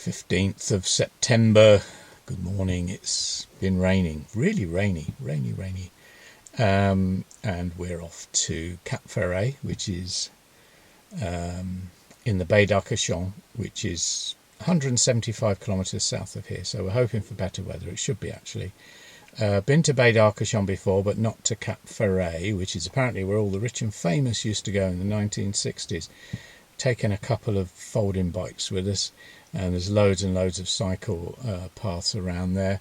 15th of September. Good morning. It's been raining, really rainy. And we're off to Cap Ferret, which is in the Baie d'Arcachon, which is 175 kilometres south of here. So we're hoping for better weather. It should be, actually. Been to Baie d'Arcachon before, but not to Cap Ferret, which is apparently where all the rich and famous used to go in the 1960s. Taken a couple of folding bikes with us, and there's loads and loads of cycle paths around there.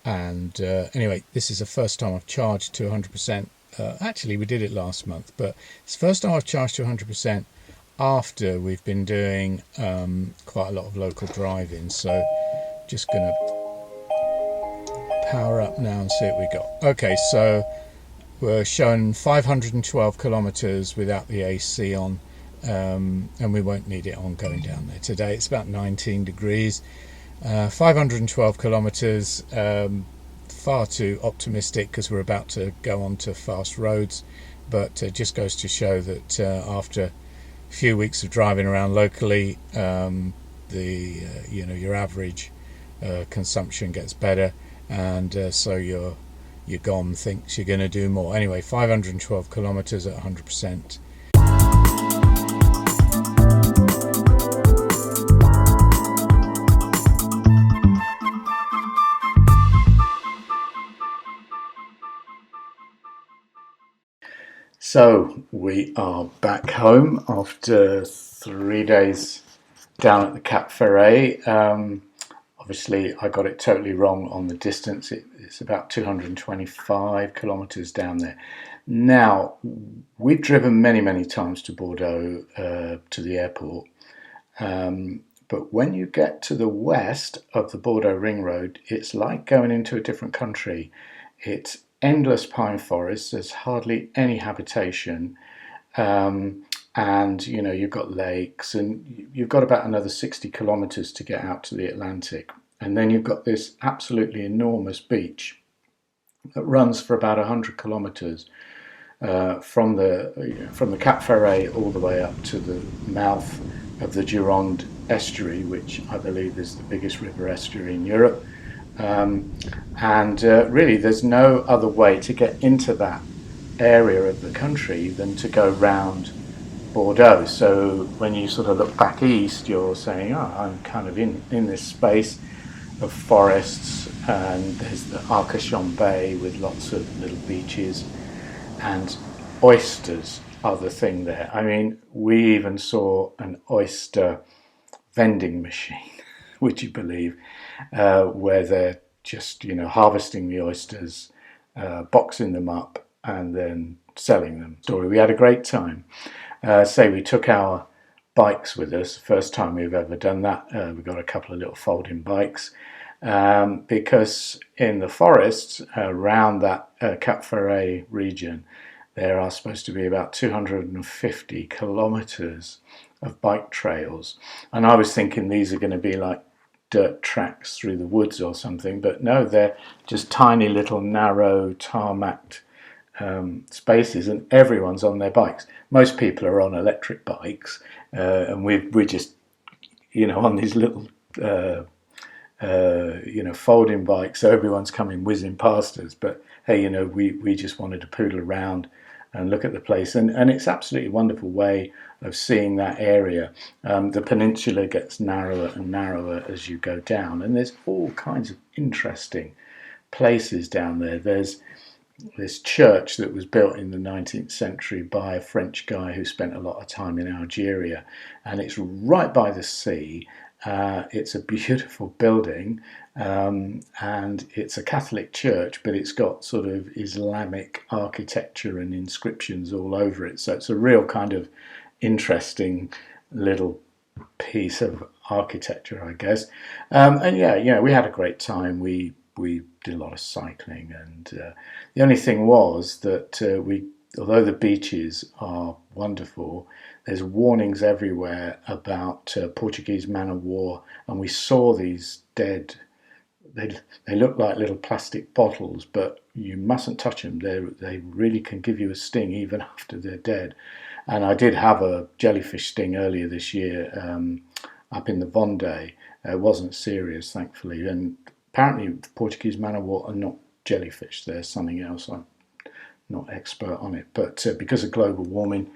Anyway, this is the first time I've charged to 100%. Actually, we did it last month, but it's the first time I've charged to 100% after we've been doing quite a lot of local driving. So just going to power up now and see what we got. Okay, so we're showing 512 kilometres without the AC on. And we won't need it on going down there today. It's about 19 degrees, 512 kilometres, far too optimistic because we're about to go onto fast roads, but it just goes to show that after a few weeks of driving around locally, your average consumption gets better, and so your GOM thinks you're going to do more. Anyway, 512 kilometres at 100%. So we are back home after 3 days down at the Cap Ferret. Obviously, I got it totally wrong on the distance. It's about 225 kilometres down there. Now, we've driven many times to Bordeaux, to the airport. But when you get to the west of the Bordeaux Ring Road, it's like going into a different country. It's endless pine forests. There's hardly any habitation, and you've got lakes, and you've got about another 60 kilometres to get out to the Atlantic, and then you've got this absolutely enormous beach that runs for about 100 kilometres from the Cap Ferret all the way up to the mouth of the Gironde estuary, which I believe is the biggest river estuary in Europe. Really there's no other way to get into that area of the country than to go round Bordeaux. So when you sort of look back east, you're saying, I'm kind of in this space of forests, and there's the Arcachon Bay with lots of little beaches, and oysters are the thing there. I mean, we even saw an oyster vending machine, would you believe, where they're just, harvesting the oysters, boxing them up, and then selling them. We had a great time. We took our bikes with us. First time we've ever done that. We got a couple of little folding bikes, because in the forests around that Cap Ferret region, there are supposed to be about 250 kilometres of bike trails, and I was thinking these are going to be like dirt tracks through the woods or something, but no, they're just tiny little narrow tarmacked spaces, and everyone's on their bikes. Most people are on electric bikes, and we're just on these little folding bikes, so everyone's coming whizzing past us. But hey, we just wanted to poodle around and look at the place, and it's absolutely a wonderful way of seeing that area. The peninsula gets narrower and narrower as you go down, and there's all kinds of interesting places down there. There's this church that was built in the 19th century by a French guy who spent a lot of time in Algeria, and it's right by the sea. It's a beautiful building, and it's a Catholic church, but it's got sort of Islamic architecture and inscriptions all over it. So it's a real kind of interesting little piece of architecture, I guess. We had a great time. We did a lot of cycling, and the only thing was that although the beaches are wonderful, there's warnings everywhere about Portuguese man-of-war, and we saw these dead. They look like little plastic bottles, but you mustn't touch them. They really can give you a sting even after they're dead. And I did have a jellyfish sting earlier this year up in the Vendée. It wasn't serious, thankfully, and apparently Portuguese man o' war are not jellyfish. They're something else. I'm not expert on it, but because of global warming,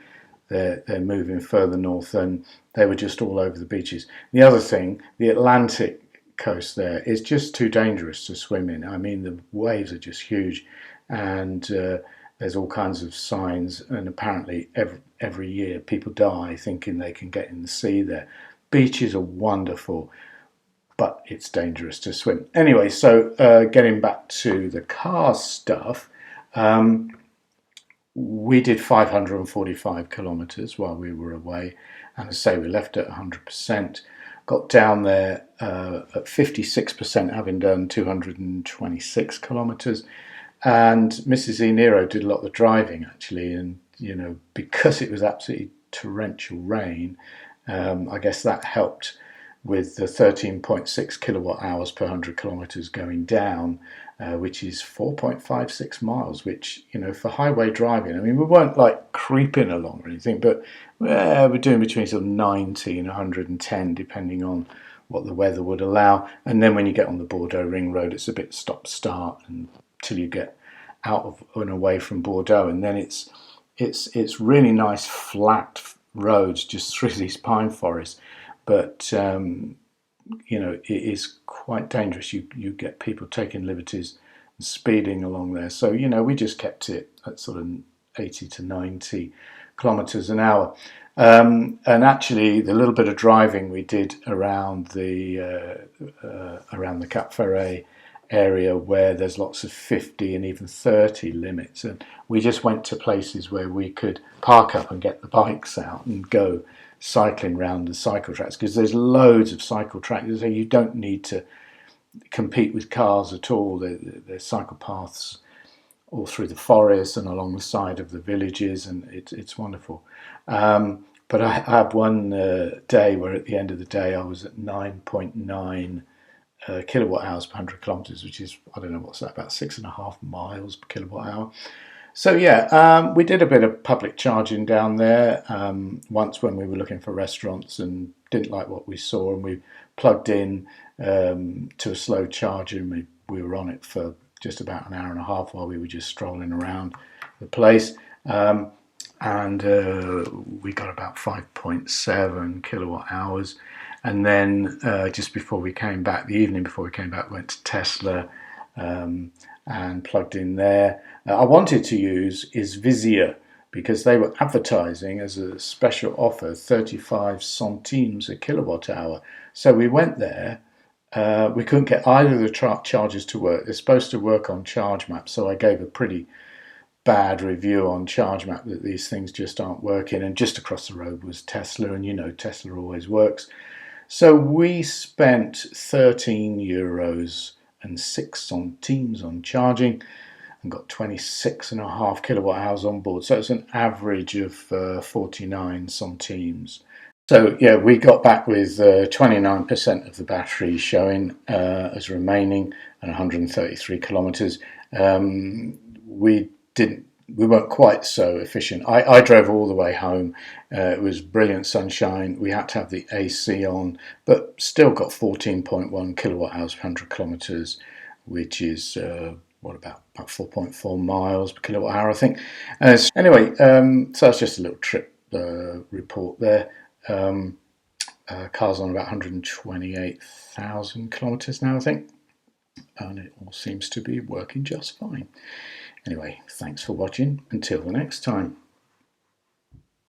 they're moving further north, and they were just all over the beaches. The other thing, the Atlantic coast there is just too dangerous to swim in. I mean, the waves are just huge, and there's all kinds of signs, and apparently every year people die thinking they can get in the sea there. Beaches are wonderful, but it's dangerous to swim. Anyway, so getting back to the car stuff, we did 545 kilometres while we were away, and as I say, we left at 100%. Got down there at 56%, having done 226 kilometres. And Mrs. E. Nero did a lot of the driving, actually, and because it was absolutely torrential rain, I guess that helped with the 13.6 kilowatt hours per 100 kilometres going down, which is 4.56 miles, which, for highway driving, I mean, we weren't like creeping along or anything, but we're doing between sort of 90 and 110, depending on what the weather would allow. And then when you get on the Bordeaux ring road, it's a bit stop-start until you get out of and away from Bordeaux, and then it's really nice flat roads just through these pine forests. But it is quite dangerous. You get people taking liberties and speeding along there. So we just kept it at sort of 80 to 90 kilometres an hour. And actually, the little bit of driving we did around the Cap Ferret area, where there's lots of 50 and even 30 limits, and we just went to places where we could park up and get the bikes out and go cycling around the cycle tracks, because there's loads of cycle tracks, so you don't need to compete with cars at all. There's cycle paths all through the forest and along the side of the villages, and it's wonderful. But I had one day where at the end of the day I was at 9.9 kilowatt hours per 100 kilometres, which is, I don't know, what's that, about 6.5 miles per kilowatt hour. So yeah, we did a bit of public charging down there once when we were looking for restaurants and didn't like what we saw, and we plugged in to a slow charger, and we were on it for just about an hour and a half while we were just strolling around the place, and we got about 5.7 kilowatt hours. And then just before we came back, the evening before we came back, went to Tesla and plugged in there. I wanted to use Isvisia because they were advertising as a special offer 35 centimes a kilowatt hour. So we went there. We couldn't get either of the chargers to work. They're supposed to work on ChargeMap, so I gave a pretty bad review on ChargeMap that these things just aren't working. And just across the road was Tesla, and Tesla always works. So we spent €13 and 6 centimes on charging and got 26.5 kilowatt hours on board. So it's an average of 49 centimes. So yeah, we got back with 29% of the battery showing as remaining and 133 kilometres. We weren't quite so efficient. I drove all the way home. It was brilliant sunshine. We had to have the AC on, but still got 14.1 kilowatt hours per 100 kilometres, which is about 4.4 miles per kilowatt hour, I think. Anyway, so that's just a little trip report there. Car's on about 128,000 kilometres now, I think, and it all seems to be working just fine. Anyway, thanks for watching. Until the next time.